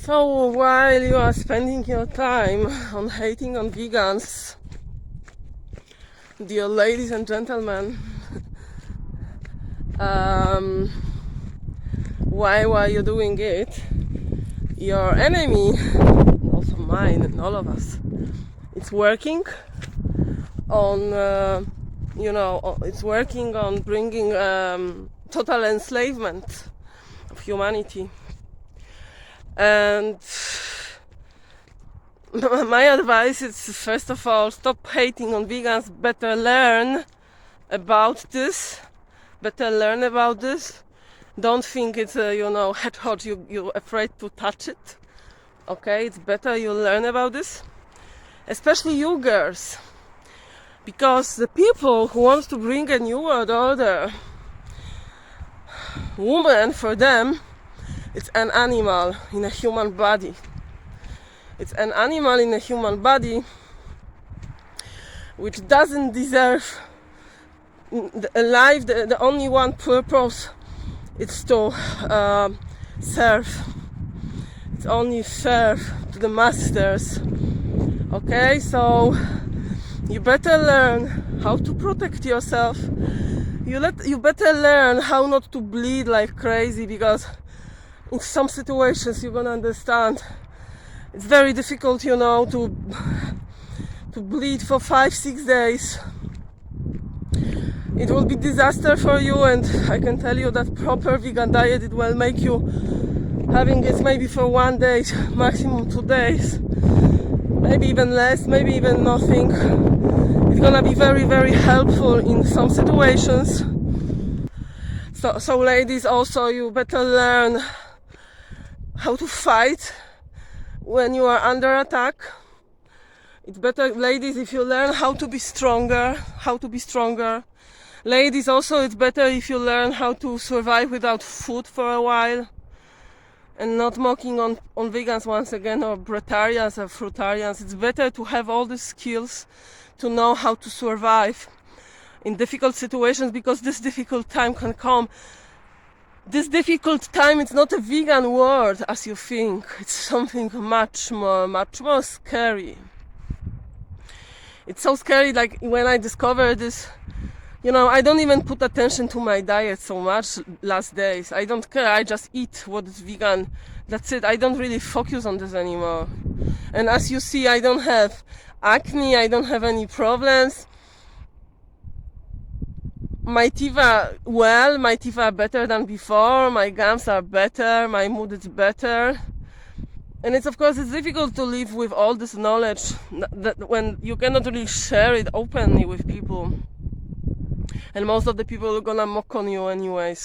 So while you are spending your time on hating on vegans, dear ladies and gentlemen, why were you doing it? Your enemy, also mine and all of us, it's working on, it's working on bringing total enslavement of humanity. And my advice is, first of all, stop hating on vegans, better learn about this. Don't think it's a, hedgehog, you're afraid to touch it. Okay, it's better you learn about this. Especially you girls. Because the people who want to bring a new world order, woman, for them, it's an animal in a human body. It's an animal in a human body which doesn't deserve a life. The only one purpose is to serve. It's only serve to the masters. Okay, so you better learn how to protect yourself. You better learn how not to bleed like crazy, because in some situations you're gonna understand it's very difficult, to bleed for 5-6 days. It will be disaster for you, and I can tell you that proper vegan diet, it will make you having it maybe for 1 day, maximum 2 days, maybe even less, maybe even nothing. It's gonna be very, very helpful in some situations. So ladies, also, you better learn how to fight when you are under attack. It's better, ladies, if you learn how to be stronger. Ladies, also, it's better if you learn how to survive without food for a while. And not mocking on vegans once again, or breatharians or fruitarians. It's better to have all the skills to know how to survive in difficult situations, because this difficult time can come. This difficult time, it's not a vegan word as you think. It's something much more scary. It's so scary, like when I discovered this, I don't even put attention to my diet so much last days. I don't care, I just eat what is vegan. That's it, I don't really focus on this anymore. And as you see, I don't have acne, I don't have any problems. My teeth are better than before, my gums are better, my mood is better. And it's, of course, it's difficult to live with all this knowledge that when you cannot really share it openly with people. And most of the people are gonna mock on you anyway,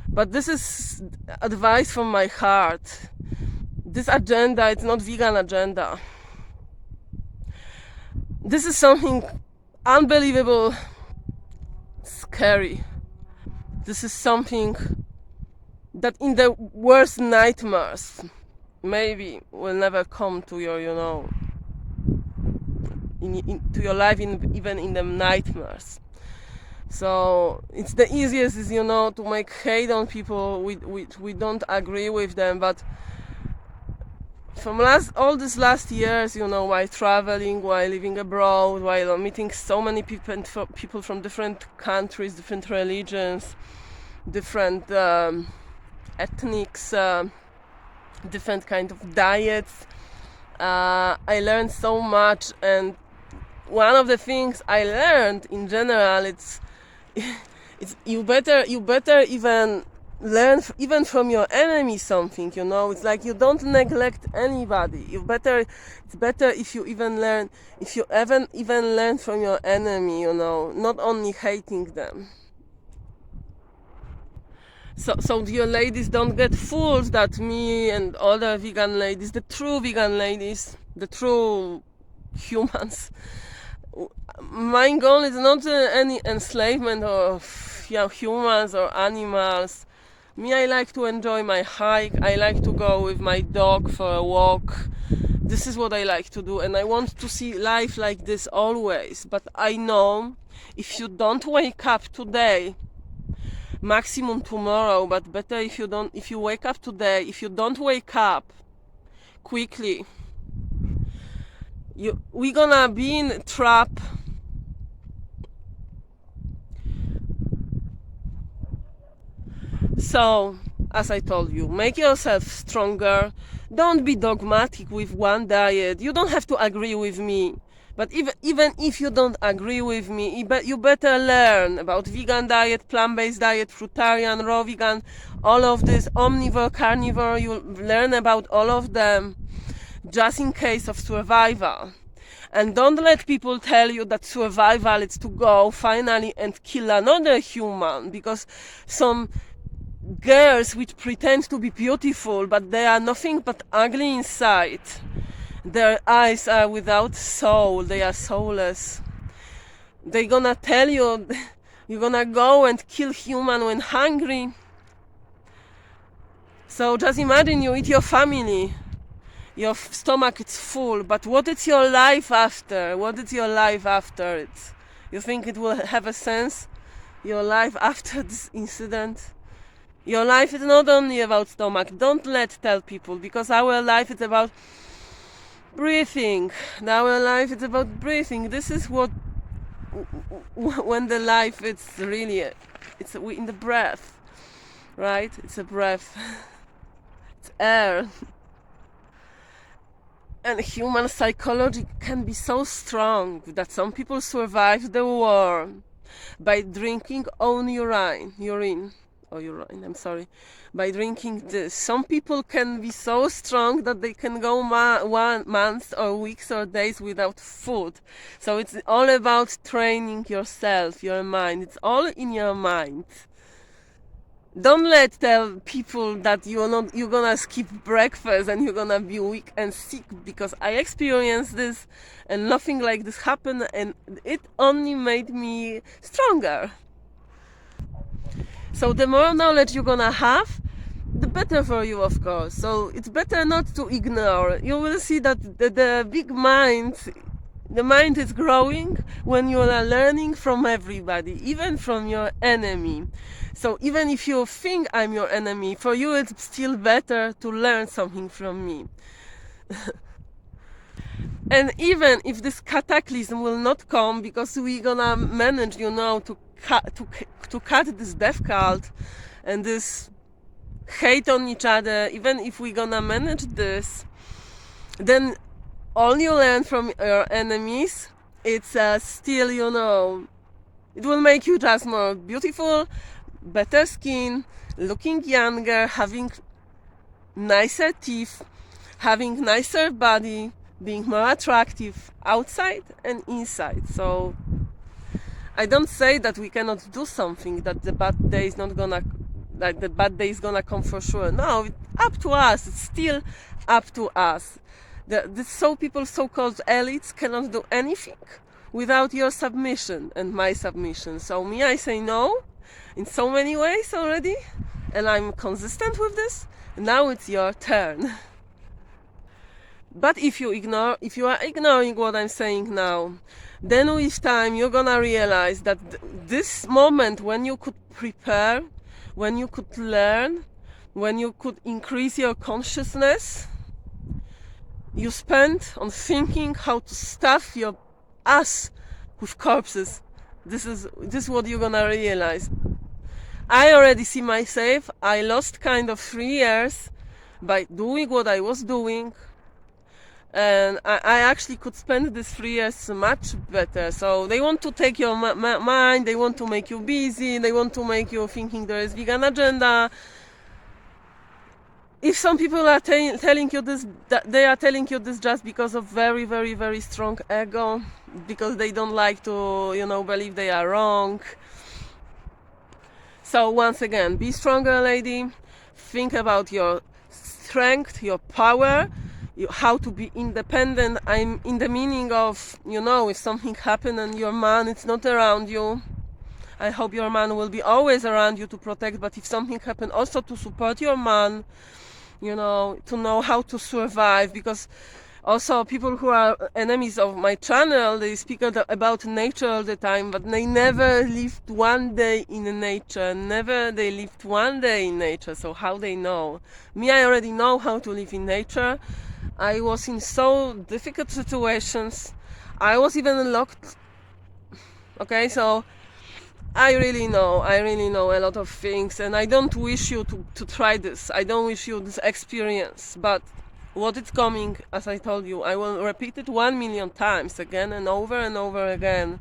but this is advice from my heart. This agenda, it's not vegan agenda. This is something unbelievable, scary. This is something that in the worst nightmares maybe will never come to your, to your life, even in the nightmares. So it's the easiest is, to make hate on people. We don't agree with them, but from all these last years, while traveling, while living abroad, while meeting so many people from different countries, different religions, different ethnics, different kind of diets, I learned so much. And one of the things I learned in general, it's you better even learn even from your enemy something. It's like you don't neglect anybody. It's better if you even learn from your enemy, not only hating them. So dear ladies, don't get fooled that me and other vegan ladies, the true vegan ladies, the true humans, my goal is not any enslavement of humans or animals. Me, I like to enjoy my hike. I like to go with my dog for a walk. This is what I like to do, and I want to see life like this always. But I know if you don't wake up today, maximum tomorrow, but better if you wake up today. If you don't wake up quickly. We're gonna be in a trap. So, as I told you, make yourself stronger. Don't be dogmatic with one diet. You don't have to agree with me. But even if you don't agree with me, you better learn about vegan diet, plant-based diet, fruitarian, raw vegan, all of this, omnivore, carnivore. You learn about all of them just in case of survival. And don't let people tell you that survival is to go finally and kill another human, because some girls which pretend to be beautiful but they are nothing but ugly inside. Their eyes are without soul, they are soulless. They're gonna tell you you're gonna go and kill human when hungry. So just imagine you eat your family, your stomach is full, but what is your life after? What is your life after it? You think it will have a sense? Your life after this incident? Your life is not only about stomach. Don't tell people, because our life is about breathing. Our life is about breathing. This is what, when the life it's really, it's in the breath, right? It's a breath. It's air. And human psychology can be so strong that some people survive the war by drinking own urine, I'm sorry, by drinking this. Some people can be so strong that they can go 1 month or weeks or days without food. So it's all about training yourself, your mind. It's all in your mind. Don't tell people that you're gonna skip breakfast and you're gonna be weak and sick, because I experienced this and nothing like this happened, and it only made me stronger. So the more knowledge you're gonna have, the better for you, of course. So it's better not to ignore. You will see that the big mind, the mind is growing when you are learning from everybody, even from your enemy. So even if you think I'm your enemy, for you it's still better to learn something from me. And even if this cataclysm will not come, because we're gonna manage, to cut this death cult and this hate on each other, even if we're gonna manage this, then all you learn from your enemies, it's still, it will make you just more beautiful, better skin, looking younger, having nicer teeth, having nicer body, being more attractive outside and inside. So I don't say that we cannot do something, that the bad day is not gonna, like the bad day is gonna come for sure. No, it's up to us. It's still up to us. People, so-called elites, cannot do anything without your submission and my submission. So me, I say no in so many ways already, and I'm consistent with this. Now it's your turn. But if you are ignoring what I'm saying now, then with time you're gonna realize that this moment when you could prepare, when you could learn, when you could increase your consciousness, you spend on thinking how to stuff your ass with corpses. This is what you're gonna realize. I already see myself. I lost kind of 3 years by doing what I was doing, and I actually could spend these 3 years much better. So they want to take your mind, they want to make you busy, they want to make you thinking there is vegan agenda. If some people are telling you this, they are telling you this just because of very, very, very strong ego, because they don't like to, believe they are wrong. So once again, be stronger, lady. Think about your strength, your power, how to be independent. I'm in the meaning of, if something happened and your man is not around you, I hope your man will be always around you to protect, but if something happened, also to support your man, to know how to survive. Because also people who are enemies of my channel, they speak about nature all the time, but they never lived one day in nature. They lived one day in nature. So how they know? Me, I already know how to live in nature. I was in so difficult situations. I was even locked. Okay, so I really know a lot of things, and I don't wish you to try this. I don't wish you this experience, but what is coming, as I told you, I will repeat it 1 million times again and over again.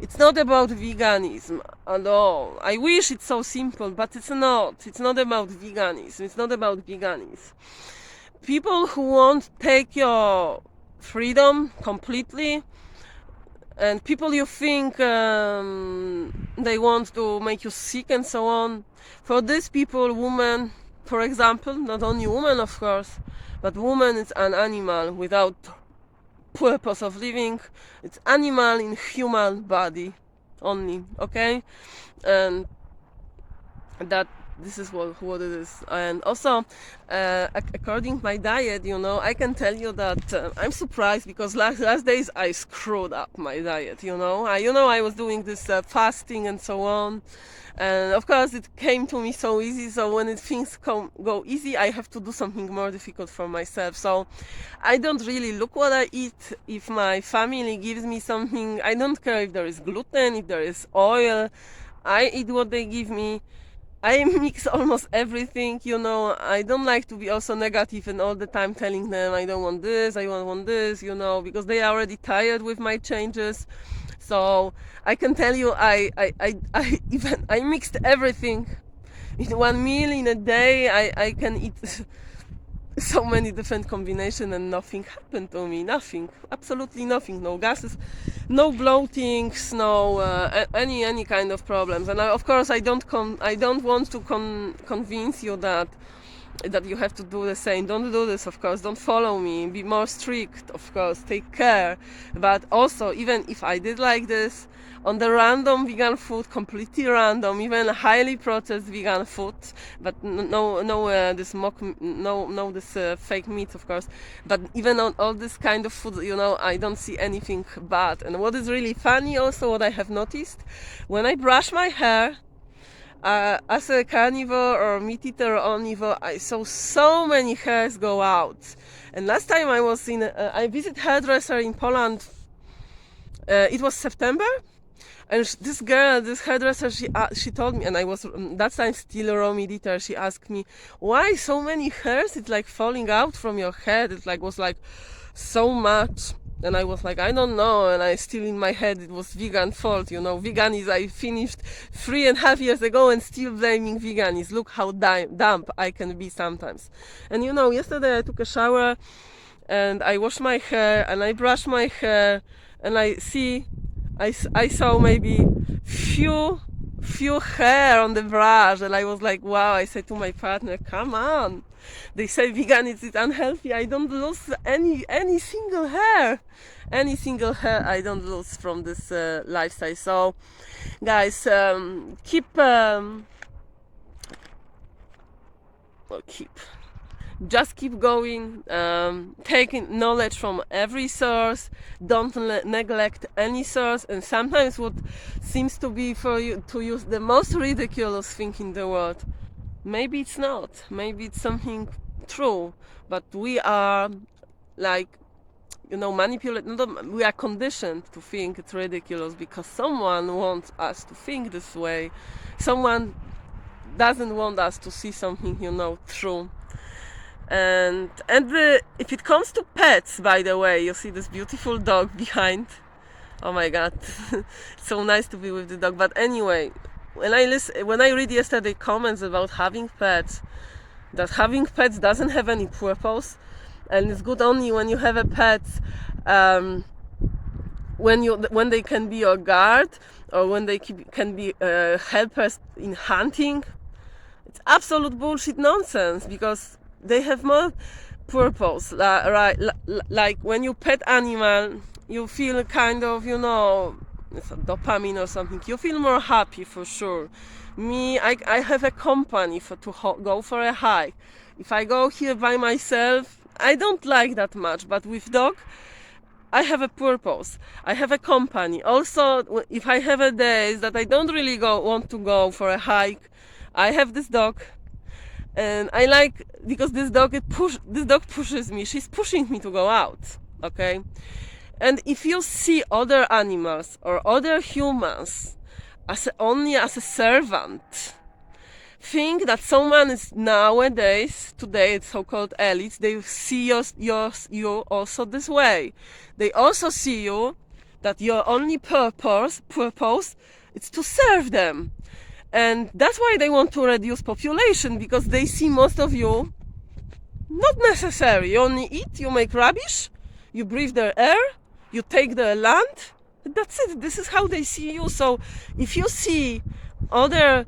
It's not about veganism at all. I wish it's so simple, but it's not. It's not about veganism. It's not about veganism. People who won't take your freedom completely, and people you think they want to make you sick and so on. For these people, woman, for example, not only woman of course, but woman is an animal without purpose of living. It's animal in human body only, okay? And that this is what it is. And also according to my diet, I can tell you that I'm surprised, because last days I screwed up my diet. I was doing this fasting and so on, and of course it came to me so easy. So when things go easy, I have to do something more difficult for myself. So I don't really look what I eat. If my family gives me something, I don't care if there is gluten, if there is oil, I eat what they give me. I mix almost everything. I don't like to be also negative and all the time telling them I don't want this, I don't want this, because they are already tired with my changes. So I can tell you, I even I mixed everything in one meal in a day. I can eat so many different combinations and nothing happened to me. Nothing, absolutely nothing. No gases, no bloatings, no any kind of problems. And of course I don't want to convince you that you have to do the same. Don't do this, of course. Don't follow me. Be more strict, of course. Take care. But also, even if I did like this, on the random vegan food, completely random, even highly processed vegan food, but no this fake meat, of course. But even on all this kind of food, I don't see anything bad. And what is really funny, also, what I have noticed, when I brush my hair, as a carnivore or meat eater or omnivore, I saw so many hairs go out. And last time I was I visited hairdresser in Poland. It was September, and this hairdresser, she told me, and I was that time still a raw meat eater. She asked me, why so many hairs? It's like falling out from your head. It was like so much. And I was like, I don't know. And I still in my head, it was vegan fault. Vegan is, I finished 3.5 years ago and still blaming veganism. Look how dumb I can be sometimes. And yesterday I took a shower and I washed my hair and I brushed my hair, and I saw maybe few hair on the brush, and I was like, wow. I said to my partner, come on, they say vegan is unhealthy. I don't lose any single hair I don't lose from this lifestyle. So guys, just keep going, taking knowledge from every source. Don't neglect any source. And sometimes what seems to be for you to use the most ridiculous thing in the world, maybe it's not, maybe it's something true, but we are we are conditioned to think it's ridiculous because someone wants us to think this way. Someone doesn't want us to see something true. And if it comes to pets, by the way, you see this beautiful dog behind. Oh my god, it's so nice to be with the dog. But anyway, when I read yesterday comments about having pets, that having pets doesn't have any purpose, and it's good only when you have a pet, when they can be your guard, or when they can be helpers in hunting. It's absolute bullshit nonsense, because they have more purpose. Right? Like when you pet animal, you feel kind of, it's a dopamine or something. You feel more happy for sure. Me, I have a company to go for a hike. If I go here by myself, I don't like that much. But with dog, I have a purpose. I have a company. Also, if I have a days that I don't really want to go for a hike, I have this dog. And I like, because this dog pushes me. She's pushing me to go out. Okay. And if you see other animals or other humans only as a servant, think that someone is nowadays, today, it's so-called elites, they see you also this way. They also see you that your only purpose is to serve them. And that's why they want to reduce population, because they see most of you not necessary. You only eat, you make rubbish, you breathe their air, you take their land. That's it. This is how they see you. So if you see other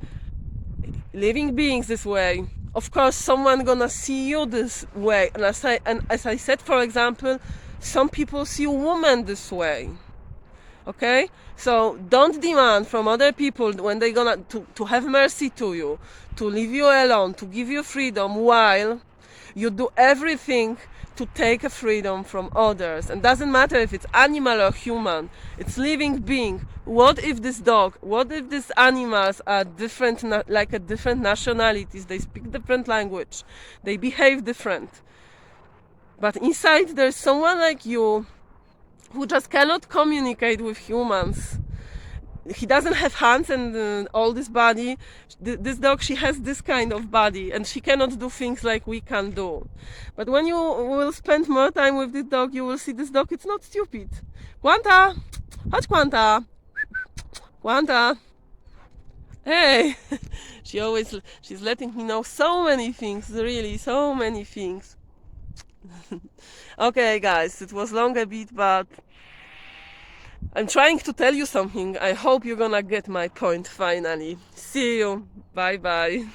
living beings this way, of course someone gonna see you this way. And as I said, for example, some people see women this way. Okay, so don't demand from other people when they're gonna to have mercy to you, to leave you alone, to give you freedom, while you do everything to take a freedom from others. And doesn't matter if it's animal or human, it's living being. What if this dog, what if these animals are different, like a different nationalities, they speak different language, they behave different, but inside there's someone like you who just cannot communicate with humans. He doesn't have hands and all this body. This dog, she has this kind of body, and she cannot do things like we can do. But when you will spend more time with this dog, you will see this dog, it's not stupid. Quanta! Chodź, Quanta! Quanta! Hey! She's letting me know so many things, really, so many things. Okay, guys, it was long a bit, but I'm trying to tell you something. I hope you're gonna get my point finally. See you. Bye bye.